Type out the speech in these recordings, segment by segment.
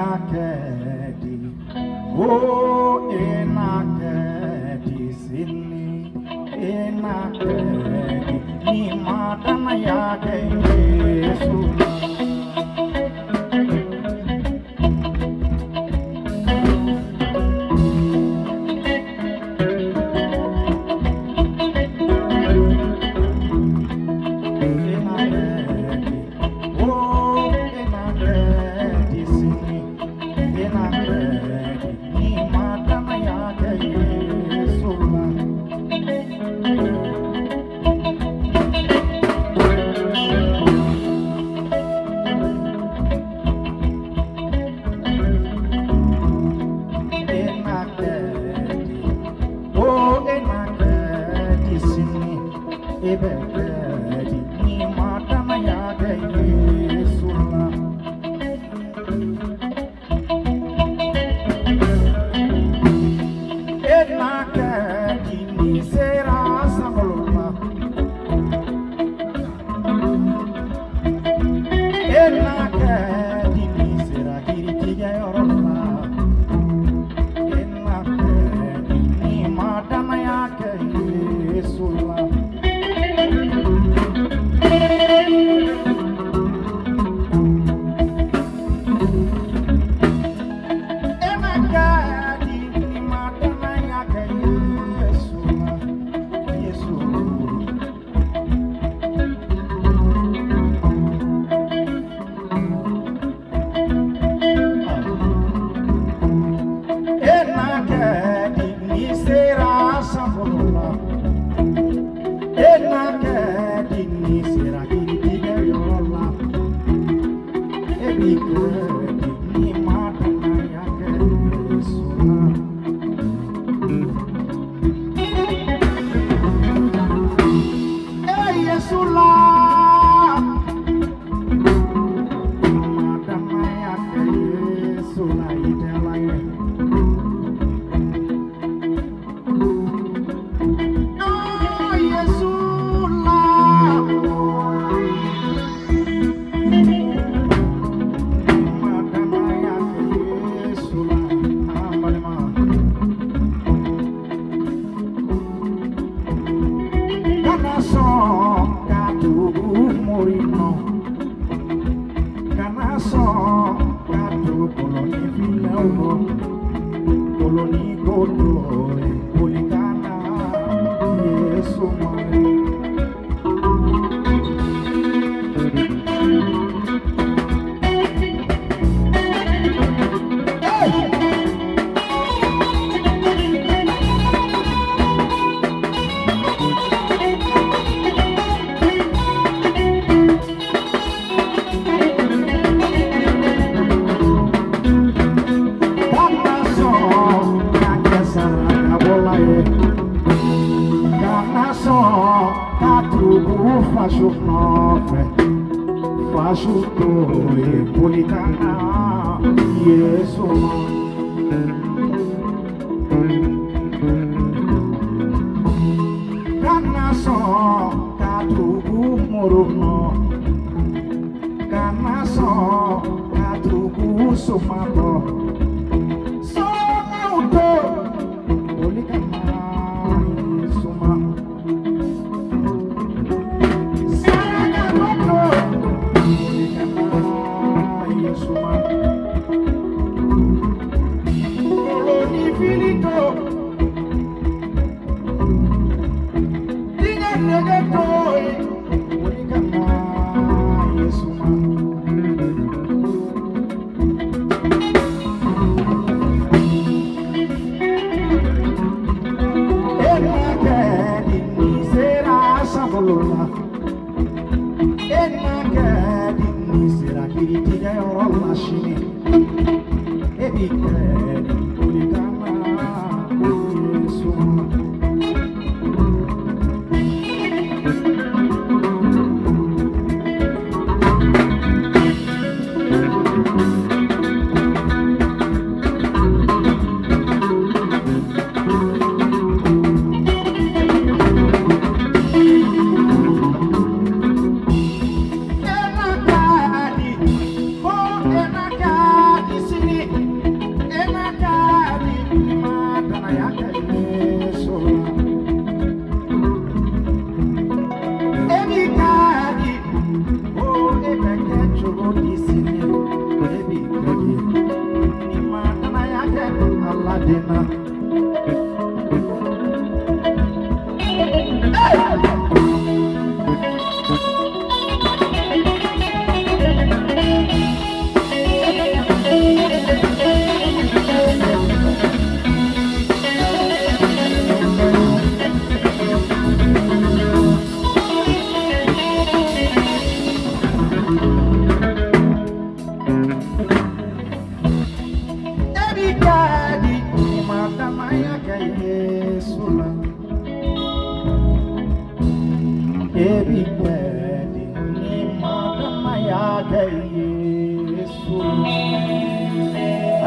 enakedi, oh enakedi sini, enakedi ni madana yake Yesu.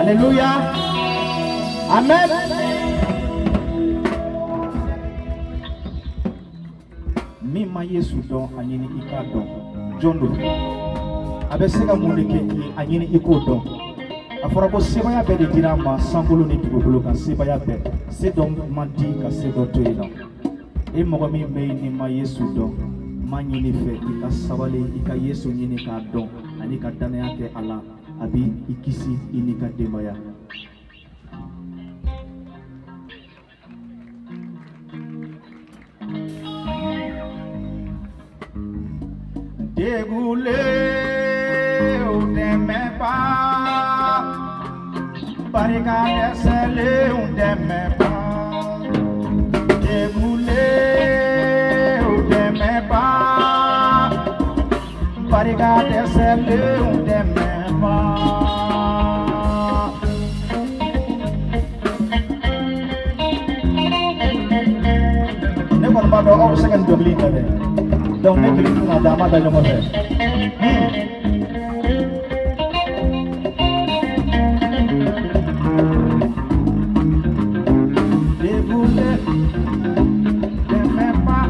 Alléluia. Amen. Mima Yesu don anyini ika don. Jondo. Abesega munike anyini iko don. Afora ko sebaya be de dirama sangolo ni dugukolo kan sebaya be. Se don mandi ka se do to ina. E mogo mi be ni ma Yesu don. Manyini fe ika sabale ika Yesu nyini ka don. Ani ka dana yake ala abi ikisi ini ka demaya. Dégoulé ou t'aimes pas, barricade scellée ou t'aimes pas. Dégoulé ou t'aimes pas, barricade scellée ou t'aimes pas. Ne parle pas de hors second double. Donc, les gens qui ont d'amant dans le monde. Déboulé, t'aimes pas.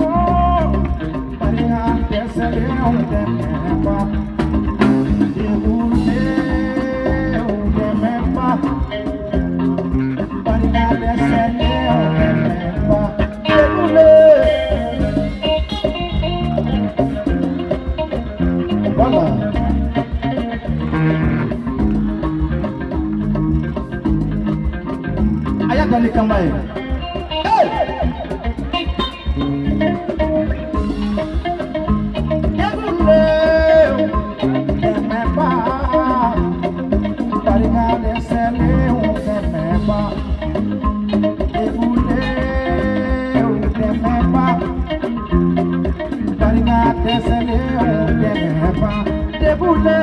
Oh, Maria, désolé, on t'aime pas. Déboulé, on t'aime pas. Maria, désolé, on t'aime pas. Déboulé. Voilà. Aya kali kamai. Hey! Déboulé, t'aimes pas. Barricade scellée, on t'aime pas. Déboulé, on t'aime pas. Barricade scellée, on t'aime pas. Déboulé.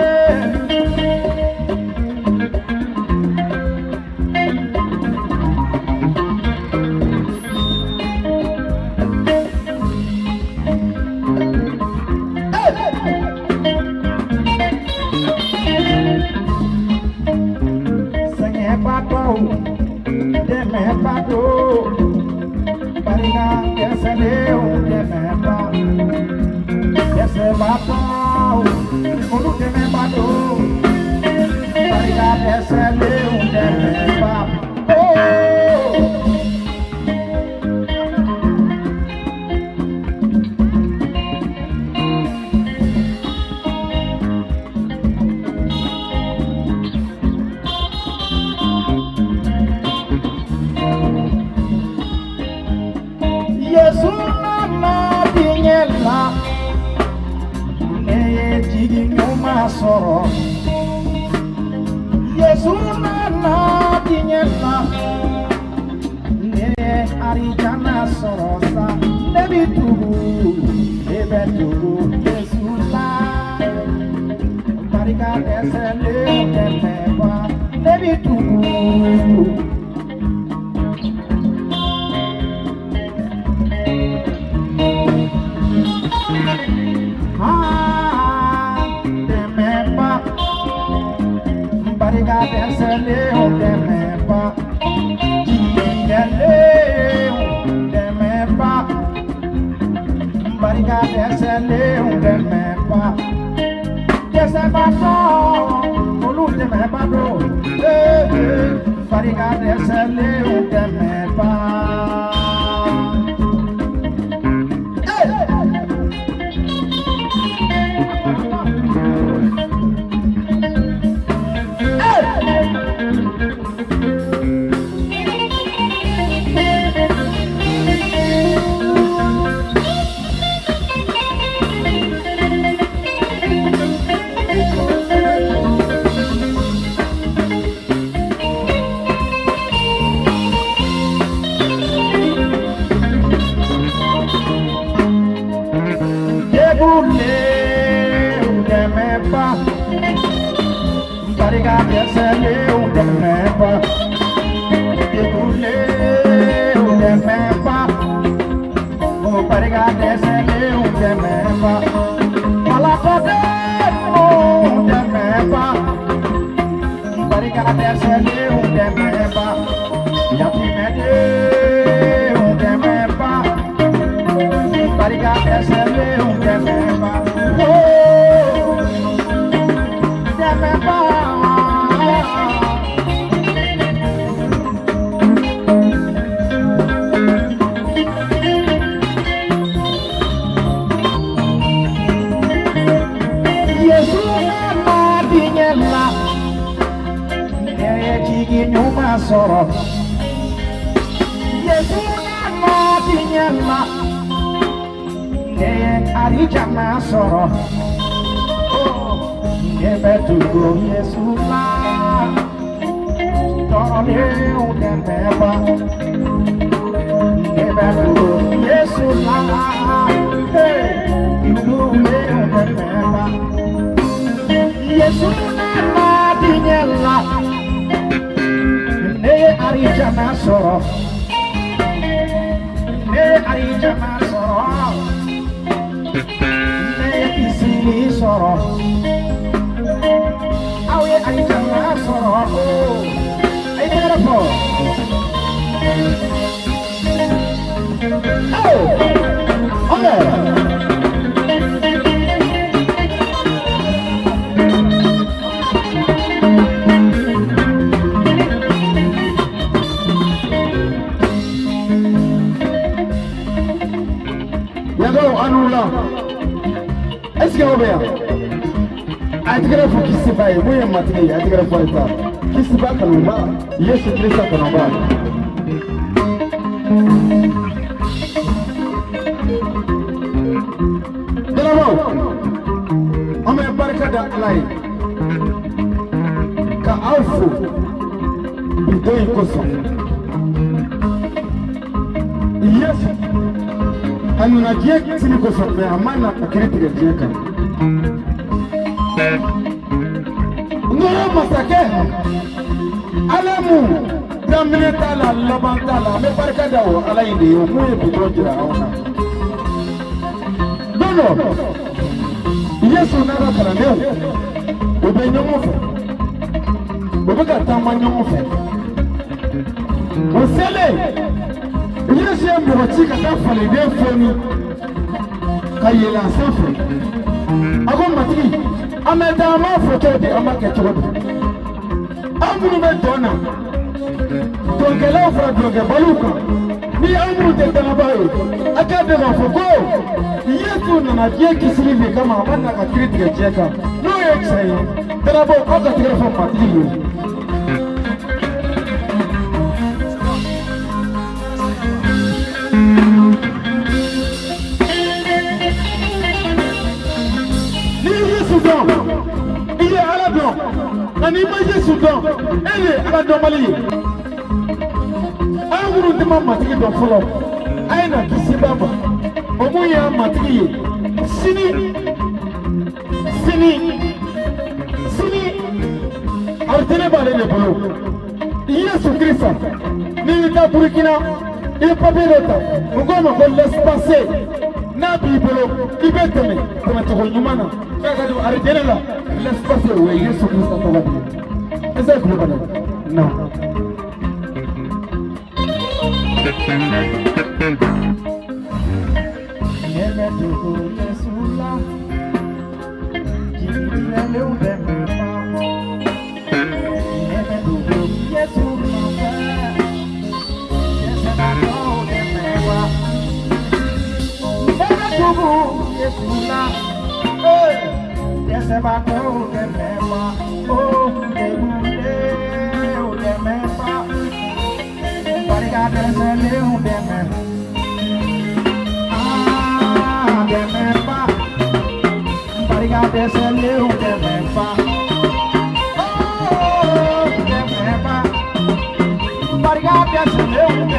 Seigneur pardon, t'aimes pardon. Barricade scellée, on t'aime pas. Esse batom, quando tem me batom, barricade scellée, on t'aime pas. Oh. Yesu nama dinyela. Jigi nyuma soro Yesu nana dinyela ne arijana soro sa nebi tugu Yesu la barricade scellée temeba nebi tugu Barricade scellée, on t'aime pas. Jingale, on t'aime pas. Barricade scellée, on t'aime pas. Qu'est-ce que on nous t'aime pas trop. Barricade scellée, on t'aime pas. Barricade scellée, on t'aime pas. Déboulé, on t'aime pas. Oh, barricade scellée, on t'aime pas. À la porte, on t'aime pas. Barricade Soro Yesu nama dinyala Ne arijama soro Ne betugo Yesu la Toro ne udemeba Ne betugo Yesu la Ilu ne udemeba Yesu nama dinyala Arijama soro Ne arijama soro Ne isili soro Awe arijama soro Ay terapo Oh Okay est-ce qu'on va Atigre faut qui se bat et moi matinée atigre faut ça qui se bat quand on va yes c'est ça quand on va Bravo on met barka da Allah ka alfu bidoi koso yes anuna jek sini koso me amana akiriti jeka ngoro masake alamu damine tala laban tala me barka dawo ala inde yo moye bidro jira ona dono yesu nara kala ne o be nyomo fe o be ka tama nyomo fe o sele yesu ya mo chi ka ta fale de foni kayela safu agon matiki ameda ma foto de amake chodo amunu me dona tongela fra droge baluka ni amunu de tanabayo akade ma foko yesu na die kisilivi kama wana ka kritika cheka no yexai tarabo oka telefon matiki il est à la blanc. On imagine Soudan. Elle est à la Domali. Amourou de ma matrique dans Folo. Aïna qui s'y bat. Au moins, il y a un matrique. Sini. Arrêtez par les boulot. Il y a ce Christ. Nilita Burkina. Il est pas bien longtemps. On va laisser passer. Nabi bolo. Il va te mettre. Comme tu vois, nous arrêtez là. Laisse passer où est Jésus Christ dans la vie. Est-ce que vous voulez? Non. Se va todo que me va, oh, de munde, oh, de me va, pariga de se le un de me, ah, de me va, pariga de se le un de me va, oh, de me va, pariga de se le un de